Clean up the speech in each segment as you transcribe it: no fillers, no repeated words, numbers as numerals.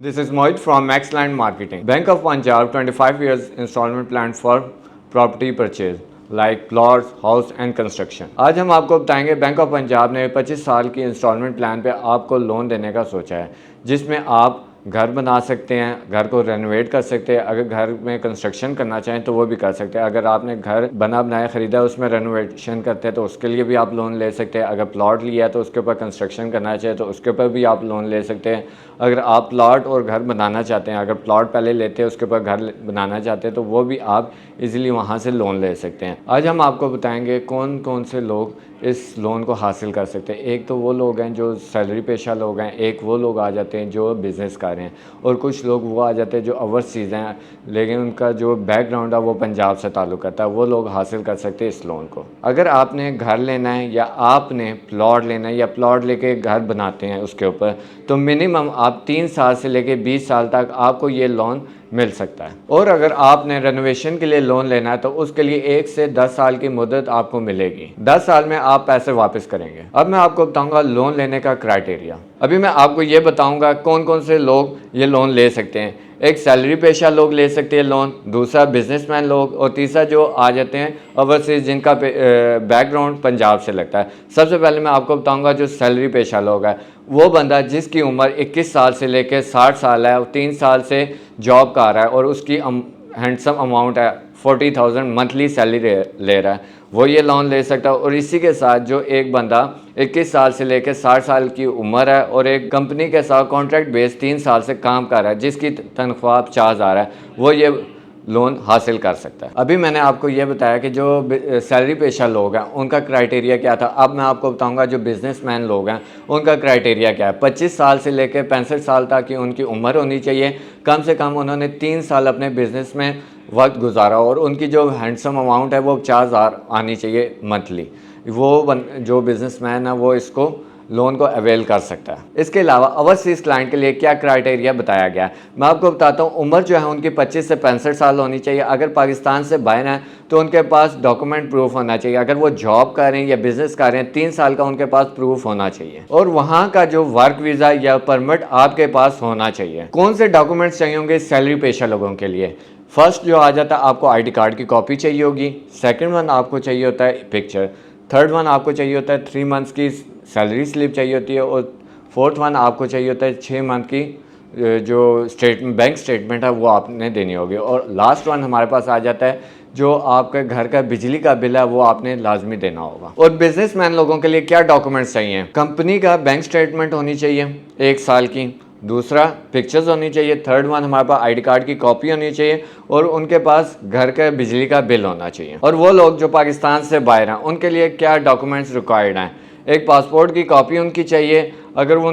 This is Mohit from Maxland Marketing. Bank of Punjab 25 years installment plan for property purchase like plots, house and construction. आज हम आपको बताएंगे bank of Punjab ने 25 साल की instalment plan पे आपको लोन देने का सोचा है, जिसमें आप घर बना सकते हैं, घर को रेनोवेट कर सकते हैं। अगर घर में कंस्ट्रक्शन करना चाहें तो वो भी कर सकते हैं। अगर आपने घर बना बनाया ख़रीदा उसमें रेनोवेशन करते हैं तो उसके लिए भी आप लोन ले सकते हैं। अगर प्लॉट लिया है तो उसके ऊपर कंस्ट्रक्शन करना चाहिए तो उसके ऊपर भी आप लोन ले सकते हैं। अगर आप प्लॉट और घर बनाना चाहते हैं, अगर प्लॉट पहले लेते हैं उसके ऊपर घर बनाना चाहते हैं तो वो भी आप इजीली वहाँ से लोन ले सकते हैं। आज हम आपको बताएंगे कौन कौन से लोग इस लोन को हासिल कर सकते हैं। एक तो वो लोग हैं जो सैलरी पेशा लोग हैं, एक वो लोग आ जाते हैं जो बिज़नेस कर रहे हैं, और कुछ लोग वो आ जाते हैं जो ओवरसीज़ हैं लेकिन उनका जो बैकग्राउंड है वो पंजाब से ताल्लुक़ करता है। वो लोग हासिल कर सकते हैं इस लोन को। अगर आपने घर लेना है या आपने प्लॉट लेना है या प्लॉट लेके घर बनाते हैं उसके ऊपर, तो मिनिमम आप 3 साल से लेके 20 साल तक आपको ये लोन मिल सकता है। और अगर आपने रेनोवेशन के लिए लोन लेना है तो उसके लिए 1 से 10 साल की मुद्दत आपको मिलेगी। 10 साल में आप पैसे वापस करेंगे। अब मैं आपको बताऊंगा लोन लेने का क्राइटेरिया। अभी मैं आपको ये बताऊंगा कौन कौन से लोग ये लोन ले सकते हैं। एक सैलरी पेशा लोग ले सकते हैं लोन, दूसरा बिजनेसमैन लोग, और तीसरा जो आ जाते हैं ओवरसीज जिनका बैकग्राउंड पंजाब से लगता है। सबसे पहले मैं आपको बताऊंगा जो सैलरी पेशा लोग है, वो बंदा जिसकी उम्र 21 साल से लेकर 60 साल है, 3 साल से जॉब कर रहा है और उसकी हैंडसम अमाउंट है 40,000 मंथली सैलरी ले रहा है, वो ये लोन ले सकता है। और इसी के साथ जो एक बंदा 21 साल से लेकर 60 साल की उम्र है और एक कंपनी के साथ कॉन्ट्रैक्ट बेस 3 साल से काम कर रहा है, जिसकी तनख्वाह 50,000 है, वो ये लोन हासिल कर सकता है। अभी मैंने आपको ये बताया कि जो सैलरी पेशा लोग हैं उनका क्राइटेरिया क्या था। अब मैं आपको बताऊंगा जो बिजनेसमैन लोग हैं उनका क्राइटेरिया क्या है। 25 साल से लेकर 65 साल तक की उनकी उम्र होनी चाहिए। कम से कम उन्होंने 3 साल अपने बिजनेस में वक्त गुजारा और उनकी जो हैंडसम अमाउंट है वो 50,000 आनी चाहिए मंथली। वो जो बिजनेसमैन है वो इसको लोन को अवेल कर सकता है। इसके अलावा ओवरसीज़ क्लाइंट के लिए क्या क्राइटेरिया बताया गया है, मैं आपको बताता हूँ। उम्र जो है उनकी 25 से 65 साल होनी चाहिए। अगर पाकिस्तान से बाहर हैं तो उनके पास डॉक्यूमेंट प्रूफ होना चाहिए। अगर वो जॉब कर रहे हैं या बिजनेस कर रहे हैं 3 साल का उनके पास प्रूफ होना चाहिए। और वहाँ का जो वर्क वीज़ा या परमिट आपके पास होना चाहिए। कौन से डॉक्यूमेंट्स चाहिए होंगे सैलरी पेशा लोगों के लिए? फर्स्ट जो आ जाता है आपको ID कार्ड की कॉपी चाहिए होगी। सेकेंड वन आपको चाहिए होता है पिक्चर। थर्ड वन आपको चाहिए होता है 3 मंथ्स की सैलरी स्लिप चाहिए होती है। और फोर्थ वन आपको चाहिए होता है 6 मंथ की जो बैंक स्टेटमेंट है वो आपने देनी होगी। और लास्ट वन हमारे पास आ जाता है जो आपके घर का बिजली का बिल है वो आपने लाजमी देना होगा। और बिजनेसमैन लोगों के लिए क्या डॉक्यूमेंट्स चाहिए? कंपनी का बैंक स्टेटमेंट होनी चाहिए 1 साल की, दूसरा पिक्चर्स होनी चाहिए, थर्ड वन हमारे पास ID कार्ड की कॉपी होनी चाहिए, और उनके पास घर का बिजली का बिल होना चाहिए। और वो लोग जो पाकिस्तान से बाहर हैं उनके लिए क्या डॉक्यूमेंट्स रिक्वायर्ड हैं? एक पासपोर्ट की कॉपी उनकी चाहिए। अगर वो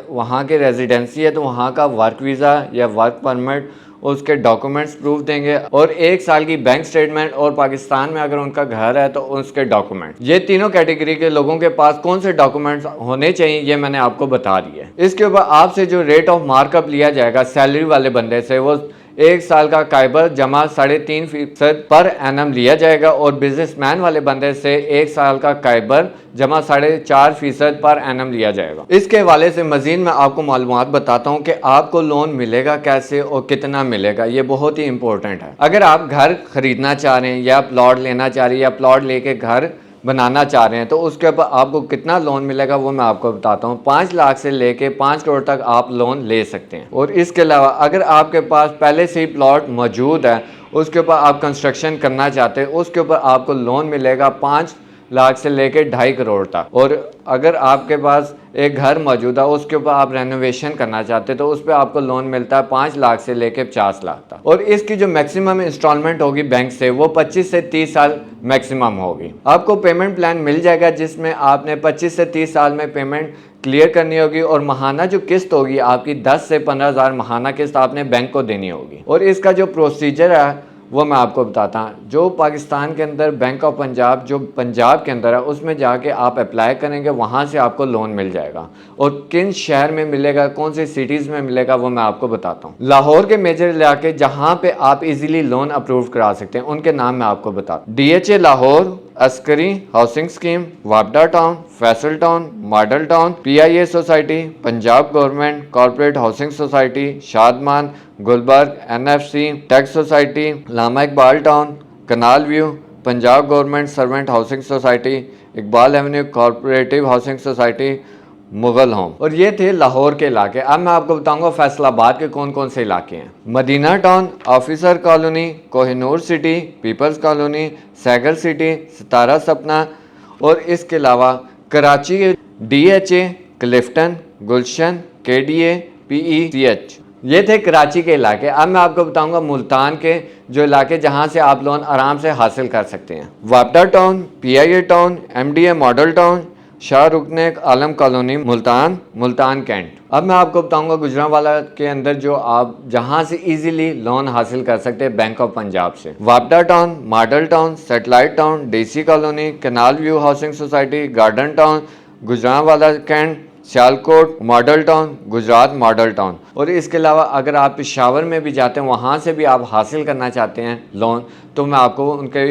वहाँ के रेजिडेंसी है तो वहाँ का वर्क वीज़ा या वर्क परमिट, उसके डॉक्यूमेंट्स प्रूफ देंगे, और 1 साल की बैंक स्टेटमेंट, और पाकिस्तान में अगर उनका घर है तो उसके डॉक्यूमेंट। ये तीनों कैटेगरी के लोगों के पास कौन से डॉक्यूमेंट्स होने चाहिए ये मैंने आपको बता दिया। इसके ऊपर आपसे जो रेट ऑफ मार्कअप लिया जाएगा सैलरी वाले बंदे से, वो 1 साल का कायबर जमा 3.5% पर एनम लिया जाएगा, और बिजनेसमैन वाले बंदे से 1 साल का कायबर जमा 4.5% पर एनम लिया जाएगा। इसके हवाले से मजीद मैं आपको मालूमात बताता हूँ कि आपको लोन मिलेगा कैसे और कितना मिलेगा। ये बहुत ही इंपॉर्टेंट है। अगर आप घर खरीदना चाह रहे हैं या प्लॉट लेना चाह रहे हैं या प्लॉट लेके घर बनाना चाह रहे हैं तो उसके ऊपर आपको कितना लोन मिलेगा वो मैं आपको बताता हूँ। 5 लाख से लेके 5 करोड़ तक आप लोन ले सकते हैं। और इसके अलावा अगर आपके पास पहले से ही प्लॉट मौजूद है, उसके ऊपर आप कंस्ट्रक्शन करना चाहते हैं, उसके ऊपर आपको लोन मिलेगा 5 लाख से लेके 2.5 करोड़ तक। और अगर आपके पास एक घर मौजूद है उसके ऊपर आप रेनोवेशन करना चाहते हैं तो उस पर आपको लोन मिलता है 5 लाख से लेके 50 लाख तक। और इसकी जो मैक्सिमम इंस्टॉलमेंट होगी बैंक से वो 25 से 30 साल मैक्सिमम होगी। आपको पेमेंट प्लान मिल जाएगा जिसमें आपने 25 से 30 साल में पेमेंट क्लियर करनी होगी, और महाना जो किस्त होगी आपकी 10 से 15,000 महाना किस्त आपने बैंक को देनी होगी। और इसका जो प्रोसीजर है वो मैं आपको बताता हूँ। जो पाकिस्तान के अंदर बैंक ऑफ पंजाब जो पंजाब के अंदर है उसमें जाके आप अप्लाई करेंगे, वहाँ से आपको लोन मिल जाएगा। और किन शहर में मिलेगा, कौन सी सिटीज़ में मिलेगा वो मैं आपको बताता हूँ। लाहौर के मेजर इलाके जहाँ पे आप इजीली लोन अप्रूव करा सकते हैं उनके नाम मैं आपको बताता हूँ। DHA Lahore, Askari housing scheme, वापडा town, Faisal town, model town, PIA society, Punjab government corporate housing society, Shadman, Gulberg, NFC tax society, Allama Iqbal town, canal view, Punjab government servant housing society, Iqbal avenue corporative housing society, Mughal home. और ये थे लाहौर के इलाके। अब मैं आपको बताऊंगा फैसलाबाद के कौन कौन से इलाके हैं। Madina town, officer colony, Kohinoor city, people's colony, Saigol city, Sitara Sapna और इसके अलावा कराची के DHA, क्लिफ्टन, गुलशन, KDA, PECH। ये थे कराची के इलाके। अब मैं आपको बताऊंगा मुल्तान के जो इलाके जहां से आप लोन आराम से हासिल कर सकते हैं। वापडा town, PIA town, MDA model town, Shah Rukne Alam colony, Multan, Multan cantt. अब मैं आपको बताऊंगा गुजरांवाला के अंदर जो आप जहां से इजीली लोन हासिल कर सकते हैं बैंक ऑफ पंजाब से। वापडा town, model town, satellite town, DC colony, canal view housing society, garden town, Gujranwala cantt, Sialkot, model town, Gujrat model town. और इसके अलावा अगर आप पेशावर में भी जाते हैं, वहाँ से भी आप हासिल करना चाहते हैं लोन, तो मैं आपको उनके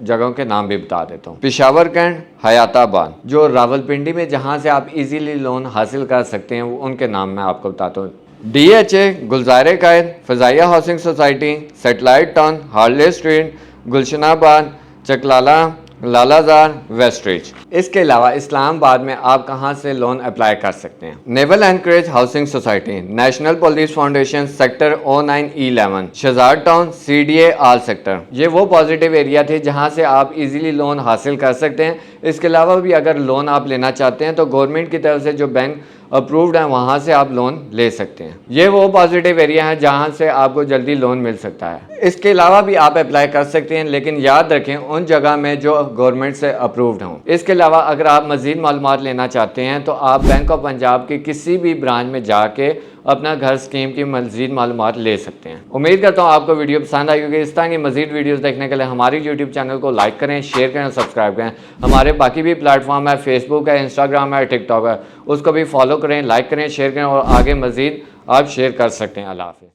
जगहों के नाम भी बता देता हूँ। पेशावर कैंट, हयाताबाद, जो रावलपिंडी में जहाँ से आप इजीली लोन हासिल कर सकते हैं, उनके नाम मैं आपको बताता हूँ। DHA, Gulzar Quaid, Fazaia housing society, satellite town, Harley street, Gulshanabad, Chaklala, Lalazar, Westridge. इसके अलावा इस्लामाबाद में आप कहां से लोन अप्लाई कर सकते हैं। Naval anchorage housing society, national police foundation, sector 09E11, Shahzad town, CDA all sector. ये वो पॉजिटिव एरिया थे जहां से आप इजीली लोन हासिल कर सकते हैं। इसके अलावा भी अगर लोन आप लेना चाहते हैं तो गवर्नमेंट की तरफ से जो बैंक अप्रूव्ड है वहाँ से आप लोन ले सकते हैं। ये वो पॉजिटिव एरिया है जहाँ से आपको जल्दी लोन मिल सकता है। इसके अलावा भी आप अप्लाई कर सकते हैं, लेकिन याद रखें उन जगह में जो गवर्नमेंट से अप्रूव्ड हों। इसके अलावा अगर आप मज़ीद मालूमात लेना चाहते हैं तो आप बैंक ऑफ पंजाब के किसी भी ब्रांच में जाके अपना घर स्कीम की मज़ीद मालूमात ले सकते हैं। उम्मीद करता हूँ आपको वीडियो पसंद आई होगी। इस तरह की मज़ीद वीडियोस देखने के लिए हमारी YouTube चैनल को लाइक करें, शेयर करें और सब्सक्राइब करें। हमारे बाकी भी प्लेटफॉर्म है, फेसबुक है, इंस्टाग्राम है, टिकटॉक है, उसको भी फॉलो करें, लाइक करें, शेयर करें और आगे मज़ीद आप शेयर कर सकते हैं। अल्लाह हाफ़िज़।